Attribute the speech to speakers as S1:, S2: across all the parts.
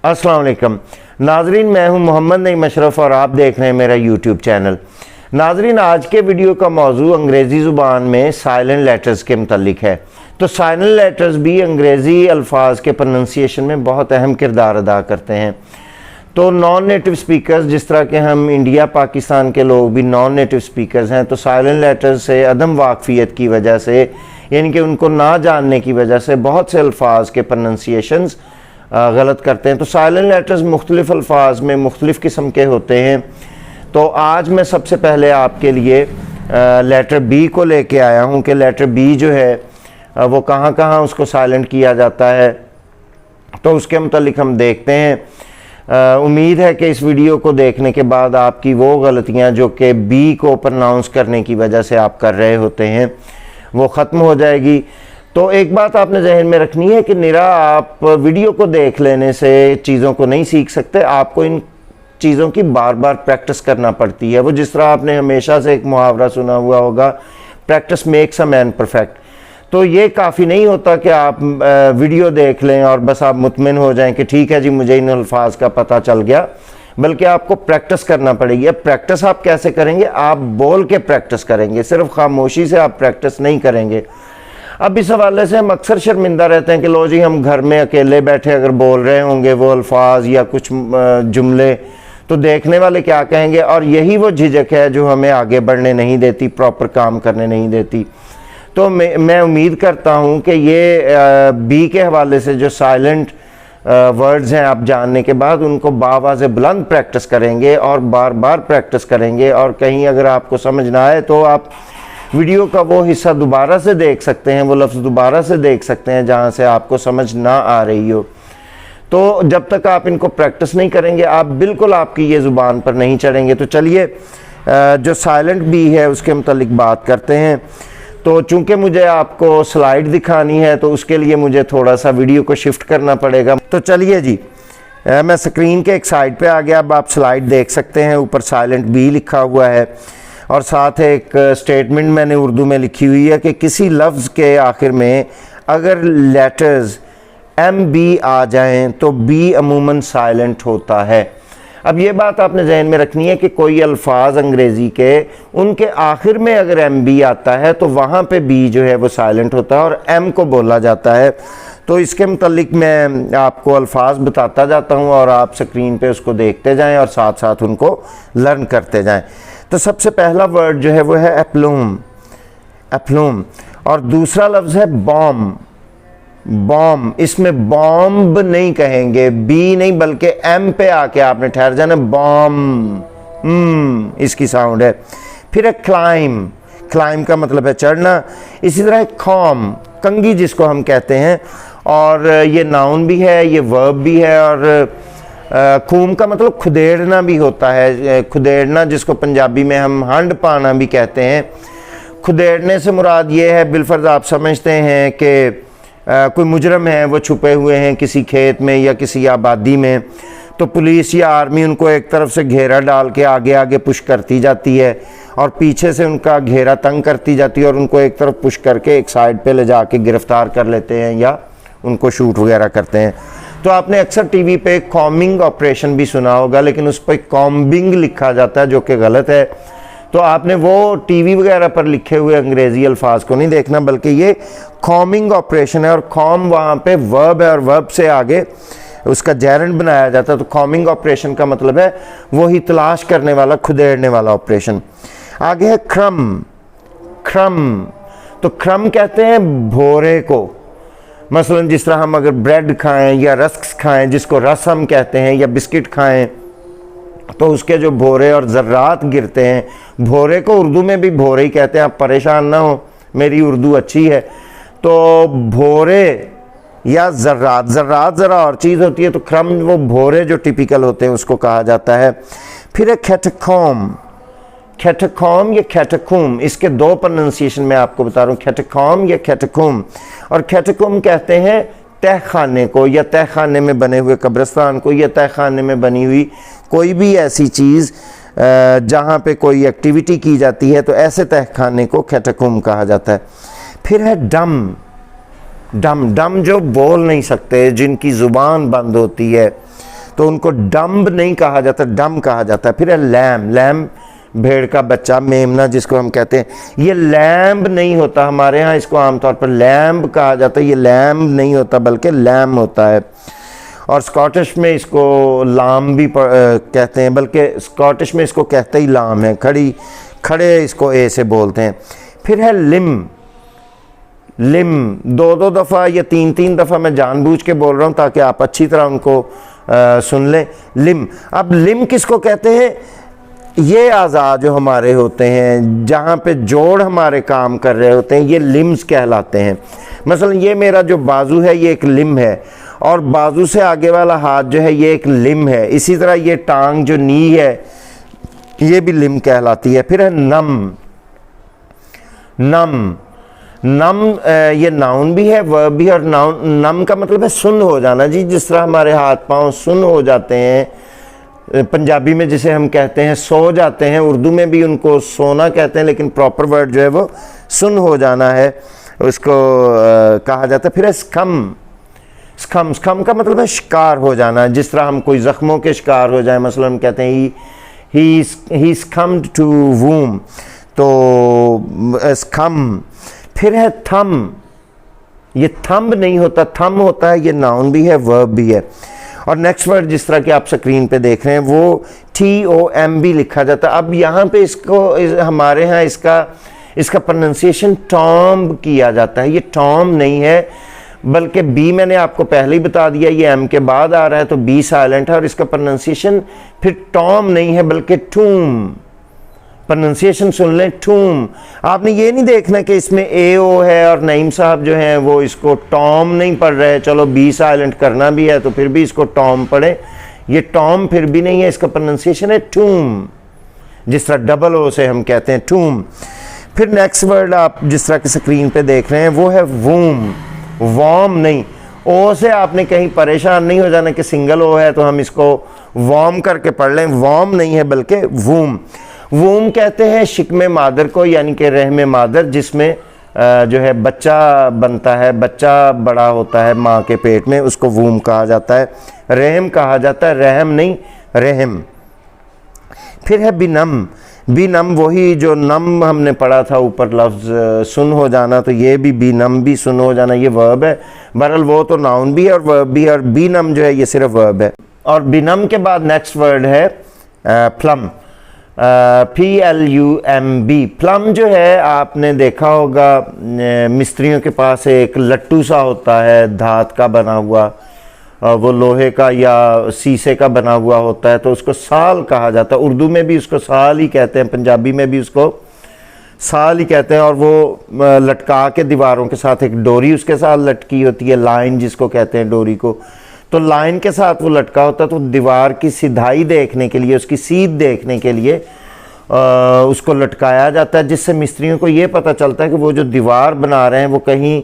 S1: अस्सलाम वालेकुम नाजरीन, मैं हूं मोहम्मद नईम अशरफ और आप देख रहे हैं मेरा यूट्यूब चैनल। नाजरीन, आज के वीडियो का मौजू अंग्रेज़ी ज़ुबान में साइलेंट लेटर्स के मुतल्लिक है। तो साइलेंट लेटर्स भी अंग्रेज़ी अल्फाज के प्रोनंसिएशन में बहुत अहम किरदार अदा करते हैं। तो नॉन नेटिव स्पीकर्स, जिस तरह के हम इंडिया पाकिस्तान के लोग भी नॉन नेटिव स्पीकर्स हैं, तो साइलेंट लेटर्स से अदम वाकफियत की वजह से, यानी कि उनको ना जानने की वजह से बहुत से अल्फाज के प्रोनंसिएशंस गलत करते हैं। तो साइलेंट लेटर्स मुख्तलिफ अल्फाज में मुख्तलिफ किस्म के होते हैं। तो आज मैं सबसे पहले आपके लिए लेटर बी को लेके आया हूँ कि लेटर बी जो है वो कहाँ कहाँ उसको साइलेंट किया जाता है, तो उसके मुतालिक हम देखते हैं। उम्मीद है कि इस वीडियो को देखने के बाद आपकी वो गलतियाँ जो कि बी को प्रोनाउंस करने की वजह से आप कर रहे होते हैं वो ख़त्म हो जाएगी। तो एक बात आपने जहन में रखनी है कि निरा आप वीडियो को देख लेने से चीज़ों को नहीं सीख सकते, आपको इन चीज़ों की बार बार प्रैक्टिस करना पड़ती है। वो जिस तरह आपने हमेशा से एक मुहावरा सुना हुआ होगा, practice makes a man perfect. तो ये काफ़ी नहीं होता कि आप वीडियो देख लें और बस आप मुतमिन हो जाएं कि ठीक है जी मुझे इन अल्फाज का पता चल गया, बल्कि आपको प्रैक्टिस करना पड़ेगी। अब प्रैक्टिस आप कैसे करेंगे? आप बोल के प्रैक्टिस करेंगे, सिर्फ खामोशी से आप प्रैक्टिस नहीं करेंगे। अब इस हवाले से हम अक्सर शर्मिंदा रहते हैं कि लो जी हम घर में अकेले बैठे अगर बोल रहे होंगे वो अल्फाज या कुछ जुमले, तो देखने वाले क्या कहेंगे। और यही वो झिझक है जो हमें आगे बढ़ने नहीं देती, प्रॉपर काम करने नहीं देती। तो मैं उम्मीद करता हूँ कि ये बी के हवाले से जो साइलेंट वर्ड्स हैं आप जानने के बाद उनको बावाज़े बुलंद प्रैक्टिस करेंगे और बार बार प्रैक्टिस करेंगे। और कहीं अगर आपको समझ ना आए तो आप वीडियो का वो हिस्सा दोबारा से देख सकते हैं, वो लफ्ज़ दोबारा से देख सकते हैं जहाँ से आपको समझ ना आ रही हो। तो जब तक आप इनको प्रैक्टिस नहीं करेंगे आप बिल्कुल आपकी ये ज़ुबान पर नहीं चढ़ेंगे। तो चलिए जो साइलेंट बी है उसके मुतालिक बात करते हैं। तो चूंकि मुझे आपको स्लाइड दिखानी है तो उसके लिए मुझे थोड़ा सा वीडियो को शिफ्ट करना पड़ेगा। तो चलिए जी, मैं स्क्रीन के एक साइड पे आ गया। अब आप स्लाइड देख सकते हैं, ऊपर साइलेंट बी लिखा हुआ है और साथ एक स्टेटमेंट मैंने उर्दू में लिखी हुई है कि किसी लफ्ज़ के आखिर में अगर लेटर्स एम बी आ जाएं तो बी अमूमन साइलेंट होता है। अब ये बात आपने जहन में रखनी है कि कोई अल्फाज अंग्रेज़ी के उनके आखिर में अगर एम बी आता है तो वहाँ पे बी जो है वो साइलेंट होता है और एम को बोला जाता है। तो इसके मुतालिक मैं आपको अल्फाज बताता जाता हूँ और आप स्क्रीन पे उसको देखते जाएं और साथ साथ उनको लर्न करते जाएं। तो सबसे पहला वर्ड जो है वो है एप्लूम, एप्लूम। और दूसरा लफ्ज़ है बॉम्ब, बॉम्ब। इसमें बॉम्ब नहीं कहेंगे, बी नहीं बल्कि एम पे आके आपने ठहर जाना, बॉम्ब, इसकी साउंड है। फिर है क्लाइम, क्लाइम का मतलब है चढ़ना। इसी तरह खॉम, कंगी जिसको हम कहते हैं, और ये नाउन भी है, ये वर्ब भी है। और खूम का मतलब खुदेड़ना भी होता है, खुदेड़ना जिसको पंजाबी में हम हंड पाना भी कहते हैं। खुदेड़ने से मुराद ये है, बिलफर्ज आप समझते हैं कि कोई मुजरम है, वो छुपे हुए हैं किसी खेत में या किसी आबादी में, तो पुलिस या आर्मी उनको एक तरफ से घेरा डाल के आगे आगे पुश करती जाती है और पीछे से उनका घेरा तंग करती जाती है और उनको एक तरफ पुश करके एक साइड पे ले जाके गिरफ्तार कर लेते हैं या उनको शूट वगैरह करते हैं। तो आपने अक्सर टीवी पे कॉम्बिंग ऑपरेशन भी सुना होगा, लेकिन उस पर कॉम्बिंग लिखा जाता है जो कि गलत है। तो आपने वो टीवी वगैरह पर लिखे हुए अंग्रेज़ी अल्फाज को नहीं देखना, बल्कि ये कॉमिंग ऑपरेशन है। और कॉम वहाँ पे वर्ब है और वर्ब से आगे उसका जैरंड बनाया जाता है। तो कॉमिंग ऑपरेशन का मतलब है वही तलाश करने वाला, खुदेड़ने वाला ऑपरेशन। आगे है क्रम, क्रम। तो क्रम कहते हैं भोरे को। मसलन जिस तरह हम अगर ब्रेड खाएं या रस्क खाएं, जिसको रस हम कहते हैं, या बिस्किट खाएं, तो उसके जो भोरे और ज़र्रात गिरते हैं, भोरे को उर्दू में भी भोरे ही कहते हैं। आप परेशान ना हो, मेरी उर्दू अच्छी है। तो भोरे या ज़र्रात, ज़र्रात ज़रा और चीज़ होती है, तो क्रम वो भोरे जो टिपिकल होते हैं उसको कहा जाता है। फिर है कैटकॉम, कैटकॉम या कैटकूम। इसके दो प्रोनंसिएशन मैं आपको बता रहा हूँ, कैटकॉम या कैटकूम। और कैटकूम कहते हैं तहखाने को, या तहखाने में बने हुए कब्रिस्तान को, या तहखाने में बनी हुई कोई भी ऐसी चीज़ जहाँ पे कोई एक्टिविटी की जाती है, तो ऐसे तहखाने को कैटकूम कहा जाता है। फिर है डम, डम, डम जो बोल नहीं सकते, जिनकी ज़ुबान बंद होती है, तो उनको डम्ब नहीं कहा जाता, डम कहा जाता है। फिर है लैम, लैम भेड़ का बच्चा, मेमना जिसको हम कहते हैं, ये लैम्ब नहीं होता, हमारे यहाँ इसको आमतौर पर लैम्ब कहा जाता है, ये लैम्ब नहीं होता बल्कि लैम होता है। और स्कॉटिश में इसको लाम भी कहते हैं, बल्कि स्कॉटिश में इसको कहते ही लाम है, खड़े इसको ए से बोलते हैं। फिर है लिम, लिम 2-2 दफ़ा या 3-3 दफ़ा मैं जानबूझ के बोल रहा हूँ ताकि आप अच्छी तरह उनको सुन लें। लिम, अब लिम किसको कहते हैं? ये आज़ा जो हमारे होते हैं, जहाँ पे जोड़ हमारे काम कर रहे होते हैं, ये लिम्स कहलाते हैं। मसलन ये मेरा जो बाजू है ये एक लिम है, और बाजू से आगे वाला हाथ जो है ये एक लिम है। इसी तरह ये टांग जो नी है ये भी लिम कहलाती है। फिर है नम, नम, नम ये नाउन भी है, वर्ब भी है। और नाउन, नम का मतलब है सुन्न हो जाना जी, जिस तरह हमारे हाथ पांव सुन्न हो जाते हैं, पंजाबी में जिसे हम कहते हैं सो जाते हैं, उर्दू में भी उनको सोना कहते हैं, लेकिन प्रॉपर वर्ड जो है वो सुन्न हो जाना है, उसको कहा जाता है। फिर है स्कम, स्कम, स्कम का मतलब है शिकार हो जाना, जिस तरह हम कोई ज़ख्मों के शिकार हो जाए, मसलन हम कहते हैं ही स्कम्ड टू वूम, तो स्कम। फिर है थम, ये थंब नहीं होता, थम होता है, ये नाउन भी है वर्ब भी है। और नेक्स्ट वर्ड जिस तरह कि आप स्क्रीन पे देख रहे हैं वो TOM भी लिखा जाता है। अब यहाँ पे इसको हमारे यहाँ इसका प्रोनाउंसिएशन टॉम्ब किया जाता है, ये टॉम नहीं है, बल्कि बी मैंने आपको पहले ही बता दिया, ये एम के बाद आ रहा है तो बी साइलेंट है, और इसका प्रोनाउंसिएशन फिर टॉम नहीं है बल्कि टूम। प्रोनाउंसिएशन सुन लें, टूम। आपने ये नहीं देखना कि इसमें AO है और नईम साहब जो हैं वो इसको टॉम नहीं पढ़ रहे, चलो बी साइलेंट करना भी है तो फिर भी इसको टॉम पढ़े, ये टॉम फिर भी नहीं है, इसका प्रोनाउंसिएशन है टूम, जिस तरह डबल O से हम कहते हैं टूम। फिर नेक्स्ट वर्ड आप जिस तरह की स्क्रीन पे देख रहे हैं वो है वूम, वॉम नहीं। ओ से आपने कहीं परेशान नहीं हो जाना कि सिंगल O है तो हम इसको वॉम करके पढ़ लें, वॉम नहीं है बल्कि वूम। वूम कहते हैं शिकमे मादर को, यानी कि रहम मादर, जिसमें जो है बच्चा बनता है, बच्चा बड़ा होता है माँ के पेट में, उसको वूम कहा जाता है। रहम कहा जाता है, रहम नहीं, रहम। फिर है बिनम, बिनम वही जो नम हमने पढ़ा था ऊपर लफ्ज़ सुन हो जाना, तो ये भी बिनम भी सुन हो जाना, ये वर्ब है। बहरहाल वो तो नाउन भी है और वर्ब भी है, और बिनम जो है ये सिर्फ वर्ब है। और बिनम के बाद नेक्स्ट वर्ड है प्लम, PLUMB। प्लम जो है आपने देखा होगा मिस्त्रियों के पास एक लट्टू सा होता है धात का बना हुआ, वो लोहे का या शीशे का बना हुआ होता है, तो उसको साल कहा जाता है। उर्दू में भी उसको साल ही कहते हैं, पंजाबी में भी उसको साल ही कहते हैं। और वो लटका के दीवारों के साथ एक डोरी उसके साथ लटकी होती है, लाइन जिसको कहते हैं डोरी को, तो लाइन के साथ वो लटका होता है। तो दीवार की सीधाई देखने के लिए, उसकी सीध देखने के लिए उसको लटकाया जाता है, जिससे मिस्त्रियों को ये पता चलता है कि वो जो दीवार बना रहे हैं वो कहीं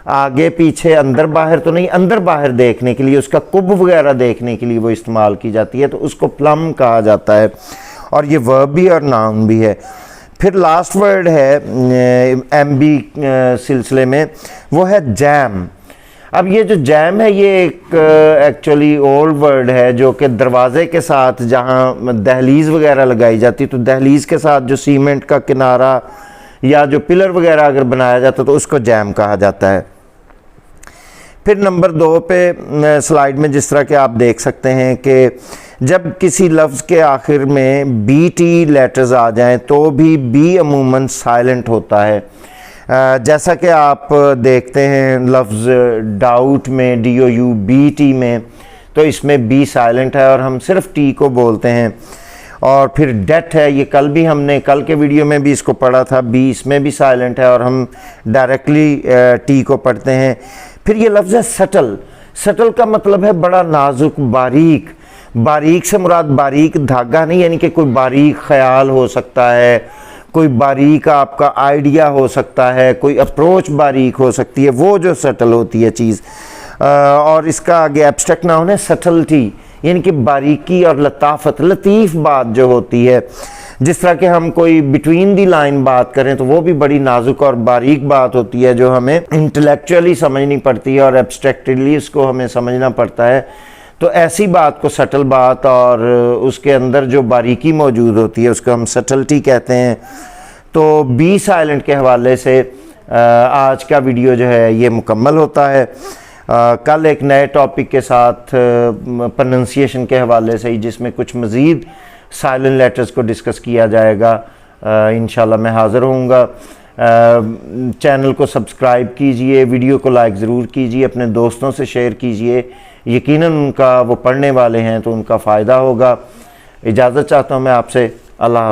S1: आगे पीछे अंदर बाहर तो नहीं, अंदर बाहर देखने के लिए, उसका कुब वगैरह देखने के लिए वो इस्तेमाल की जाती है, तो उसको प्लम कहा जाता है। और ये वर्ब भी और नाउन भी है। फिर लास्ट वर्ड है MB सिलसिले में, वो है जैम। अब ये जो जैम है ये एक एक्चुअली ओल्ड वर्ड है, जो कि दरवाजे के साथ जहाँ दहलीज वगैरह लगाई जाती, तो दहलीज के साथ जो सीमेंट का किनारा या जो पिलर वगैरह अगर बनाया जाता तो उसको जैम कहा जाता है। फिर नंबर 2 पे स्लाइड में जिस तरह के आप देख सकते हैं कि जब किसी लफ्ज़ के आखिर में BT लेटर्स आ जाएं तो भी B अमूमन साइलेंट होता है। जैसा कि आप देखते हैं लफ्ज़ डाउट में DOUBT में, तो इसमें B साइलेंट है और हम सिर्फ T को बोलते हैं। और फिर डेट है, ये कल के वीडियो में भी इसको पढ़ा था, B इसमें भी साइलेंट है और हम डायरेक्टली T को पढ़ते हैं। फिर ये लफ्ज़ है सटल, सटल का मतलब है बड़ा नाजुक, बारीक। बारीक से मुराद बारीक धागा नहीं, यानी कि कोई बारीक ख्याल हो सकता है, कोई बारीक आपका आइडिया हो सकता है, कोई अप्रोच बारीक हो सकती है, वो जो सटल होती है चीज़। और इसका आगे एब्स्ट्रैक्ट नाउन है सटल्टी, यानी कि बारीकी और लताफत, लतीफ़ बात जो होती है। जिस तरह के हम कोई बिटवीन दी लाइन बात करें तो वो भी बड़ी नाजुक और बारीक बात होती है, जो हमें इंटेलेक्चुअली समझनी पड़ती है और एब्स्ट्रैक्टली इसको हमें समझना पड़ता है। तो ऐसी बात को सटल बात और उसके अंदर जो बारीकी मौजूद होती है उसको हम सटल्टी कहते हैं। तो बी साइलेंट के हवाले से आज का वीडियो जो है ये मुकम्मल होता है। कल एक नए टॉपिक के साथ प्रोनंसिएशन के हवाले से जिसमें कुछ मज़ीद साइलेंट लेटर्स को डिस्कस किया जाएगा, इंशाल्लाह मैं हाज़िर होऊंगा। चैनल को सब्सक्राइब कीजिए, वीडियो को लाइक ज़रूर कीजिए, अपने दोस्तों से शेयर कीजिए, यकीनन उनका वो पढ़ने वाले हैं तो उनका फ़ायदा होगा। इजाज़त चाहता हूँ मैं आपसे। अल्लाह।